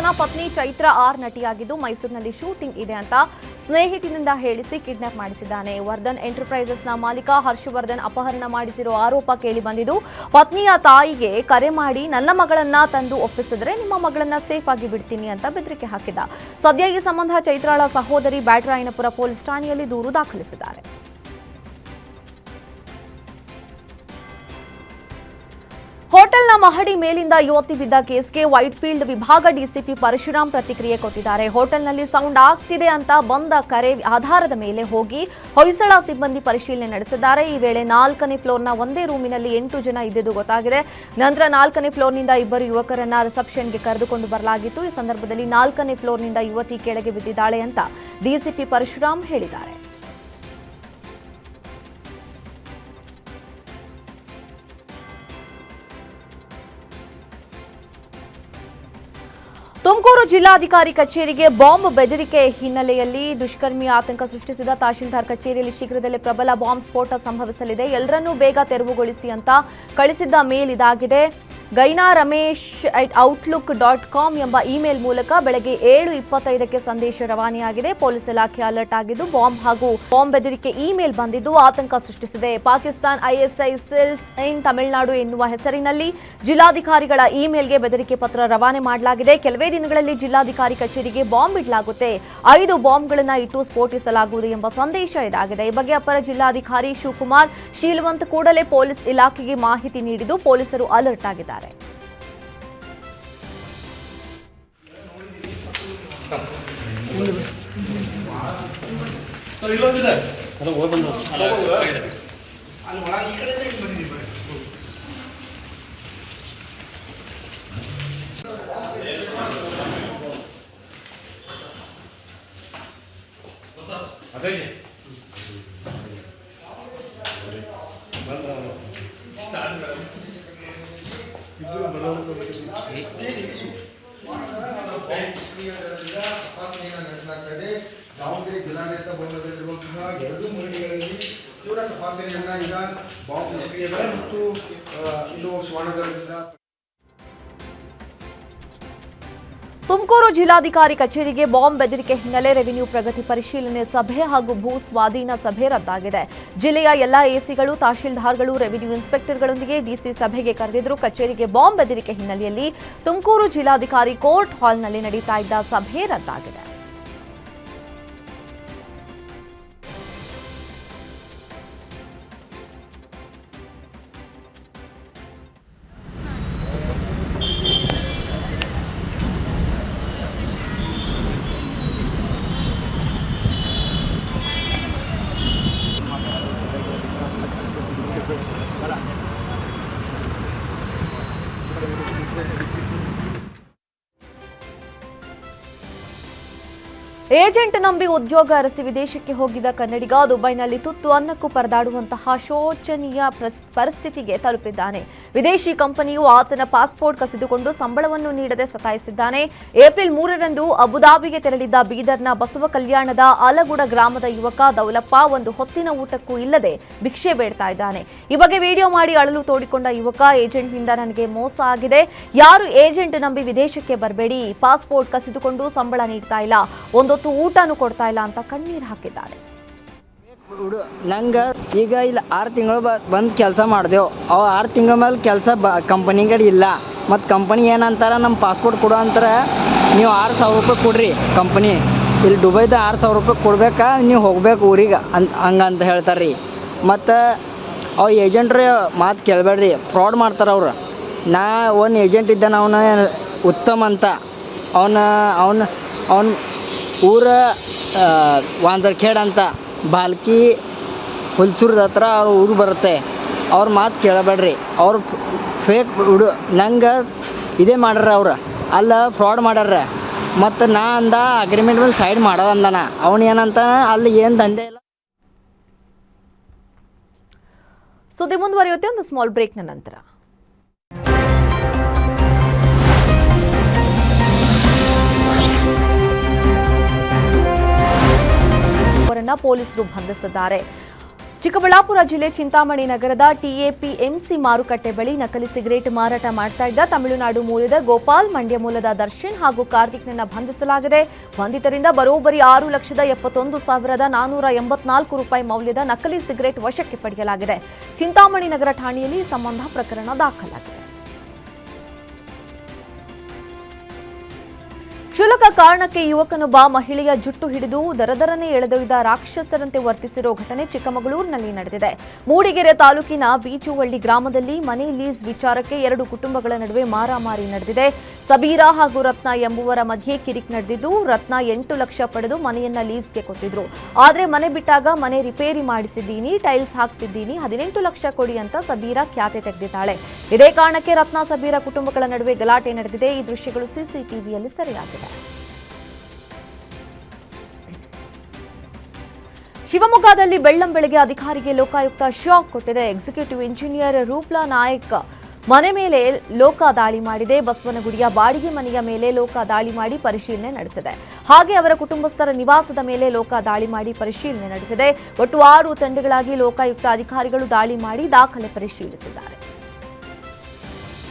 ದರ್ಶನ ಪತ್ನಿ ಚೈತ್ರ ಆರ್ ನಟಿಯಾಗಿದ್ದು ಮೈಸೂರಿನಲ್ಲಿ ಶೂಟಿಂಗ್ ಇದೆ ಅಂತ ಸ್ನೇಹಿತನಿಂದ ಹೇಳಿಸಿ ಕಿಡ್ನಾಪ್ ಮಾಡಿಸಿದ್ದಾನೆ. ವರ್ಧನ್ ಎಂಟರ್ಪ್ರೈಸಸ್ನ ಮಾಲೀಕ ಹರ್ಷವರ್ಧನ್ ಅಪಹರಣ ಮಾಡಿಸಿರೋ ಆರೋಪ ಕೇಳಿ ಬಂದಿದ್ದು, ಪತ್ನಿಯ ತಾಯಿಗೆ ಕರೆ ಮಾಡಿ ನನ್ನ ಮಗಳನ್ನ ತಂದು ಒಪ್ಪಿಸಿದ್ರೆ ನಿಮ್ಮ ಮಗಳನ್ನ ಸೇಫ್ ಆಗಿ ಬಿಡ್ತೀನಿ ಅಂತ ಬೆದರಿಕೆ ಹಾಕಿದ್ದ. ಸದ್ಯ ಈ ಸಂಬಂಧ ಚೈತ್ರಾಳ ಸಹೋದರಿ ಬ್ಯಾಟರಾಯನಪುರ ಪೊಲೀಸ್ ಠಾಣೆಯಲ್ಲಿ ದೂರು ದಾಖಲಿಸಿದ್ದಾರೆ. ಹೋಟೆಲ್ನ ಮಹಡಿ ಮೇಲಿಂದ ಯುವತಿ ಬಿದ್ದ ಕೇಸ್ಗೆ ವೈಟ್ಫೀಲ್ಡ್ ವಿಭಾಗ ಡಿಸಿಪಿ ಪರಶುರಾಮ್ ಪ್ರತಿಕ್ರಿಯೆ ಕೊಟ್ಟಿದ್ದಾರೆ. ಹೋಟೆಲ್ನಲ್ಲಿ ಸೌಂಡ್ ಆಗ್ತಿದೆ ಅಂತ ಬಂದ ಕರೆ ಆಧಾರದ ಮೇಲೆ ಹೋಗಿ ಹೊಯ್ಸಳ ಸಿಬ್ಬಂದಿ ಪರಿಶೀಲನೆ ನಡೆಸಿದ್ದಾರೆ. ಈ ವೇಳೆ 4ನೇ ಫ್ಲೋರ್ನ ಒಂದೇ ರೂಮಿನಲ್ಲಿ 8 ಜನ ಇದ್ದಿದ್ದು ಗೊತ್ತಾಗಿದೆ. ನಂತರ 4ನೇ ಫ್ಲೋರ್ನಿಂದ 2 ಯುವಕರನ್ನ ರಿಸೆಪ್ಷನ್ಗೆ ಕರೆದುಕೊಂಡು ಬರಲಾಗಿತ್ತು. ಈ ಸಂದರ್ಭದಲ್ಲಿ 4ನೇ ಫ್ಲೋರ್ನಿಂದ ಯುವತಿ ಕೆಳಗೆ ಬಿದ್ದಿದ್ದಾಳೆ ಅಂತ ಡಿಸಿಪಿ ಪರಶುರಾಮ್ ಹೇಳಿದ್ದಾರೆ. ತುಮಕೂರು ಜಿಲ್ಲಾಧಿಕಾರಿ ಕಚೇರಿಗೆ ಬಾಂಬ್ ಬೆದರಿಕೆ ಹಿನ್ನೆಲೆಯಲ್ಲಿ ದುಷ್ಕರ್ಮಿ ಆತಂಕ ಸೃಷ್ಟಿಸಿದ ತಹಶೀಲ್ದಾರ್ ಕಚೇರಿಯಲ್ಲಿ ಶೀಘ್ರದಲ್ಲೇ ಪ್ರಬಲ ಬಾಂಬ್ ಸ್ಫೋಟ ಸಂಭವಿಸಲಿದೆ. ಎಲ್ಲರನ್ನೂ ಬೇಗ ತೆರವುಗೊಳಿಸಿ ಅಂತ ಕಳಿಸಿದ್ದ ಮೇಲ್ ಇದಾಗಿದೆ. ಗೈನಾ ರಮೇಶ್ @outlook.com ಎಂಬ ಇಮೇಲ್ ಮೂಲಕ ಬೆಳಗ್ಗೆ 7:25ಕ್ಕೆ ಸಂದೇಶ ರವಾನೆಯಾಗಿದೆ. ಪೊಲೀಸ್ ಇಲಾಖೆ ಅಲರ್ಟ್ ಆಗಿದ್ದು ಬಾಂಬ್ ಬೆದರಿಕೆ ಇಮೇಲ್ ಬಂದಿದ್ದು ಆತಂಕ ಸೃಷ್ಟಿಸಿದೆ. Pakistan ISI cells in Tamil Nadu ಎನ್ನುವ ಹೆಸರಿನಲ್ಲಿ ಜಿಲ್ಲಾಧಿಕಾರಿಗಳ ಇಮೇಲ್ಗೆ ಬೆದರಿಕೆ ಪತ್ರ ರವಾನೆ ಮಾಡಲಾಗಿದೆ. ಕೆಲವೇ ದಿನಗಳಲ್ಲಿ ಜಿಲ್ಲಾಧಿಕಾರಿ ಕಚೇರಿಗೆ ಬಾಂಬ್ ಇಡಲಾಗುತ್ತೆ, 5 ಬಾಂಬ್ಗಳನ್ನು ಇಟ್ಟು ಸ್ಫೋಟಿಸಲಾಗುವುದು ಎಂಬ ಸಂದೇಶ ಇದಾಗಿದೆ. ಈ ಬಗ್ಗೆ ಅಪರ ಜಿಲ್ಲಾಧಿಕಾರಿ ಶಿವಕುಮಾರ್ ಶೀಲವಂತ್ ಕೂಡಲೇ ಪೊಲೀಸ್ ಇಲಾಖೆಗೆ ಮಾಹಿತಿ ನೀಡಿದ್ದು ಪೊಲೀಸರು ಅಲರ್ಟ್ ಆಗಿದ್ದಾರೆ. ದಾವಣಗೆರೆ ಜಿಲ್ಲಾಡಳಿತ ಭವನದಲ್ಲಿರುವಂತಹ 2 ಮಳಿಗೆಗಳಲ್ಲಿ ತೀವ್ರ ತಪಾಸಣೆಯನ್ನ ಈಗ ಬಾಂಬ್ ನಿಷ್ಕ್ರಿಯಗಳ ಮತ್ತು ಇನ್ನು ಶ್ವಾನಗಳಿಂದ. ತುಮಕೂರು ಜಿಲ್ಲಾಧಿಕಾರಿ ಕಚೇರಿಗೆ ಬಾಂಬ್ ಬೆದರಿಕೆ ಹಿನ್ನೆಲೆ ರೆವಿನ್ಯೂ ಪ್ರಗತಿ ಪರಿಶೀಲನೆ ಸಭೆ ಹಾಗೂ ಭೂ ಸ್ವಾಧೀನ ಸಭೆ ರದ್ದಾಗಿದೆ. ಜಿಲ್ಲೆಯ ಎಲ್ಲಾ ಎಸಿಗಳು, ತಹಶೀಲ್ದಾರ್ಗಳು, ರೆವಿನ್ಯೂ ಇನ್ಸ್ಪೆಕ್ಟರ್ಗಳೊಂದಿಗೆ ಡಿಸಿ ಸಭೆಗೆ ಕರೆದಿದ್ದರು. ಕಚೇರಿಗೆ ಬಾಂಬ್ ಬೆದರಿಕೆ ಹಿನ್ನೆಲೆಯಲ್ಲಿ ತುಮಕೂರು ಜಿಲ್ಲಾಧಿಕಾರಿ ಕೋರ್ಟ್ ಹಾಲ್ನಲ್ಲಿ ನಡೀತಾ ಇದ್ದ ಸಭೆ ರದ್ದಾಗಿದೆ. ಏಜೆಂಟ್ ನಂಬಿ ಉದ್ಯೋಗ ಅರಸಿ ವಿದೇಶಕ್ಕೆ ಹೋಗಿದ್ದ ಕನ್ನಡಿಗ ದುಬೈನಲ್ಲಿ ತುತ್ತು ಅನ್ನಕ್ಕೂ ಪರದಾಡುವಂತಹ ಶೋಚನೀಯ ಪರಿಸ್ಥಿತಿಗೆ ತಲುಪಿದ್ದಾನೆ. ವಿದೇಶಿ ಕಂಪನಿಯು ಆತನ ಪಾಸ್ಪೋರ್ಟ್ ಕಸಿದುಕೊಂಡು ಸಂಬಳವನ್ನು ನೀಡದೆ ಸತಾಯಿಸಿದ್ದಾನೆ. ಏಪ್ರಿಲ್ 3ರಂದು ಅಬುದಾಬಿಗೆ ತೆರಳಿದ್ದ ಬೀದರ್ನ ಬಸವ ಕಲ್ಯಾಣದ ಆಲಗುಡ ಗ್ರಾಮದ ಯುವಕ ದೌಲಪ್ಪ ಒಂದು ಹೊತ್ತಿನ ಊಟಕ್ಕೂ ಇಲ್ಲದೆ ಭಿಕ್ಷೆ ಬೇಡ್ತಾ ಇದ್ದಾನೆ. ಈ ಬಗ್ಗೆ ವಿಡಿಯೋ ಮಾಡಿ ಅಳಲು ತೋಡಿಕೊಂಡ ಯುವಕ, ಏಜೆಂಟ್ನಿಂದ ನನಗೆ ಮೋಸ ಆಗಿದೆ, ಯಾರು ಏಜೆಂಟ್ ನಂಬಿ ವಿದೇಶಕ್ಕೆ ಬರಬೇಡಿ, ಪಾಸ್ಪೋರ್ಟ್ ಕಸಿದುಕೊಂಡು ಸಂಬಳ ನೀಡ್ತಾ ಇಲ್ಲ, ಒಂದೊತ್ತು ಊಟನೂ ಕೊಡ್ತಾ ಇಲ್ಲ ಅಂತ ಕಣ್ಣೀರು ಹಾಕಿದ್ದಾರೆ. ನಂಗೆ ಈಗ ಇಲ್ಲಿ 6 ತಿಂಗಳು ಬಂದು ಕೆಲಸ ಮಾಡಿದೆವು. ಅವು 6 ತಿಂಗಳ ಮೇಲೆ ಕೆಲಸ ಕಂಪನಿಗಡೆ ಇಲ್ಲ. ಮತ್ತು ಕಂಪನಿ ಏನಂತಾರೆ, ನಮ್ಮ ಪಾಸ್ಪೋರ್ಟ್ ಕೊಡೋ ಅಂತಾರೆ, ನೀವು 6,000 ರೂಪಾಯಿ ಕೊಡ್ರಿ. ಕಂಪನಿ ಇಲ್ಲಿ ದುಬೈದ 6,000 ರೂಪಾಯಿ ಕೊಡ್ಬೇಕಾ, ನೀವು ಹೋಗ್ಬೇಕು ಊರಿಗೆ ಹಂಗಂತ ಹೇಳ್ತಾರೆ ರೀ. ಮತ್ತು ಅವು ಏಜೆಂಟ್ರಿ ಮಾತು ಕೇಳಬೇಡ್ರಿ, ಫ್ರಾಡ್ ಮಾಡ್ತಾರೆ ಅವ್ರು. ನಾ ಒಂದು ಏಜೆಂಟ್ ಇದ್ದಾನೆ, ಅವನ ಉತ್ತಮ್ ಅಂತ, ಅವನ ಊರ ವಾಂಜರ್ಖೇಡ್ ಅಂತ ಬಾಲ್ಕಿ ಹುಲ್ಸೂರ್ದ ಹತ್ರ ಅವ್ರ ಊರು ಬರುತ್ತೆ. ಅವ್ರ ಮಾತು ಕೇಳಬೇಡ್ರಿ, ಅವ್ರು ಫೇಕ್ ನಂಗೆ ಇದೇ ಮಾಡ್ಯಾರ, ಅವ್ರು ಅಲ್ಲ ಫ್ರಾಡ್ ಮಾಡ್ಯಾರ. ಮತ್ತು ನಾ ಅಂದ ಅಗ್ರಿಮೆಂಟ್ ಮೇಲೆ ಸೈಡ್ ಮಾಡೋದಂದನ, ಅವನು ಏನಂತ ಅಲ್ಲಿ ಏನು ದಂಧೆ ಇಲ್ಲ. ಸುದ್ದಿ ಮುಂದುವರಿಯುತ್ತೆ ಒಂದು ಸ್ಮಾಲ್ ಬ್ರೇಕ್ನ ನಂತರ. ಪೊಲೀಸರು ಬಂಧಿಸಿದ್ದಾರೆ. ಚಿಕ್ಕಬಳ್ಳಾಪುರ ಜಿಲ್ಲೆ ಚಿಂತಾಮಣಿ ನಗರದ ಟಿಎಪಿಎಂಸಿ ಮಾರುಕಟ್ಟೆ ಬಳಿ ನಕಲಿ ಸಿಗರೇಟ್ ಮಾರಾಟ ಮಾಡ್ತಾ ಇದ್ದ ತಮಿಳುನಾಡು ಮೂಲದ ಗೋಪಾಲ್, ಮಂಡ್ಯ ಮೂಲದ ದರ್ಶನ್ ಹಾಗೂ ಕಾರ್ತಿಕ್ನನ್ನ ಬಂಧಿಸಲಾಗಿದೆ. ಬಂಧಿತರಿಂದ ಬರೋಬ್ಬರಿ 6,71,484 ರೂಪಾಯಿ ಮೌಲ್ಯದ ನಕಲಿ ಸಿಗರೇಟ್ ವಶಕ್ಕೆ ಪಡೆಯಲಾಗಿದೆ. ಚಿಂತಾಮಣಿ ನಗರ ಠಾಣೆಯಲ್ಲಿ ಈ ಸಂಬಂಧ ಪ್ರಕರಣ ದಾಖಲಾಗಿದೆ. ಕ್ಷುಲ್ಲಕ ಕಾರಣಕ್ಕೆ ಯುವಕನೊಬ್ಬ ಮಹಿಳೆಯ ಜುಟ್ಟು ಹಿಡಿದು ದರದರನೆ ಎಳೆದೊಯ್ದ ರಾಕ್ಷಸರಂತೆ ವರ್ತಿಸಿರೋ ಘಟನೆ ಚಿಕ್ಕಮಗಳೂರಿನಲ್ಲಿ ನಡೆದಿದೆ. ಮೂಡಿಗೆರೆ ತಾಲೂಕಿನ ಬೀಚುವಳ್ಳಿ ಗ್ರಾಮದಲ್ಲಿ ಮನೆ ಲೀಸ್ ವಿಚಾರಕ್ಕೆ 2 ಕುಟುಂಬಗಳ ನಡುವೆ ಮಾರಾಮಾರಿ ನಡೆದಿದೆ. ಸಬೀರಾ ಹಾಗೂ ರತ್ನ ಎಂಬುವರ ಮಧ್ಯೆ ಕಿರಿಕ್ ನಡೆದಿದ್ದು, ರತ್ನ 8 ಲಕ್ಷ ಪಡೆದು ಮನೆಯನ್ನ ಲೀಸ್ಗೆ ಕೊಟ್ಟಿದ್ರು. ಆದ್ರೆ ಮನೆ ಬಿಟ್ಟಾಗ ಮನೆ ರಿಪೇರಿ ಮಾಡಿಸಿದ್ದೀನಿ, ಟೈಲ್ಸ್ ಹಾಕ್ಸಿದ್ದೀನಿ, 18 ಲಕ್ಷ ಕೊಡಿ ಅಂತ ಸಬೀರಾ ಖ್ಯಾತೆ ತೆಗೆದಿದ್ದಾಳೆ. ಇದೇ ಕಾರಣಕ್ಕೆ ರತ್ನ ಸಬೀರಾ ಕುಟುಂಬಗಳ ನಡುವೆ ಗಲಾಟೆ ನಡೆದಿದೆ. ಈ ದೃಶ್ಯಗಳು ಸಿಸಿಟಿವಿಯಲ್ಲಿ ಸೆರೆಯಾಗಿವೆ. ಶಿವಮೊಗ್ಗದಲ್ಲಿ ಬೆಳ್ಳಂಬೆಳಗ್ಗೆ ಅಧಿಕಾರಿಗೆ ಲೋಕಾಯುಕ್ತ ಶಾಕ್ ಕೊಟ್ಟಿದೆ. ಎಕ್ಸಿಕ್ಯೂಟಿವ್ ಇಂಜಿನಿಯರ್ ರೂಪ್ಲಾ ನಾಯಕ್ ಮನೆ ಮೇಲೆ ಲೋಕ ದಾಳಿ ಮಾಡಿದೆ. ಬಸವನಗುಡಿಯ ಬಾಡಿಗೆ ಮನೆಯ ಮೇಲೆ ಲೋಕ ದಾಳಿ ಮಾಡಿ ಪರಿಶೀಲನೆ ನಡೆಸಿದೆ. ಹಾಗೆ ಅವರ ಕುಟುಂಬಸ್ಥರ ನಿವಾಸದ ಮೇಲೆ ಲೋಕ ದಾಳಿ ಮಾಡಿ ಪರಿಶೀಲನೆ ನಡೆಸಿದೆ. ಒಟ್ಟು 6 ತಂಡಗಳಾಗಿ ಲೋಕಾಯುಕ್ತ ಅಧಿಕಾರಿಗಳು ದಾಳಿ ಮಾಡಿ ದಾಖಲೆ ಪರಿಶೀಲಿಸಿದ್ದಾರೆ.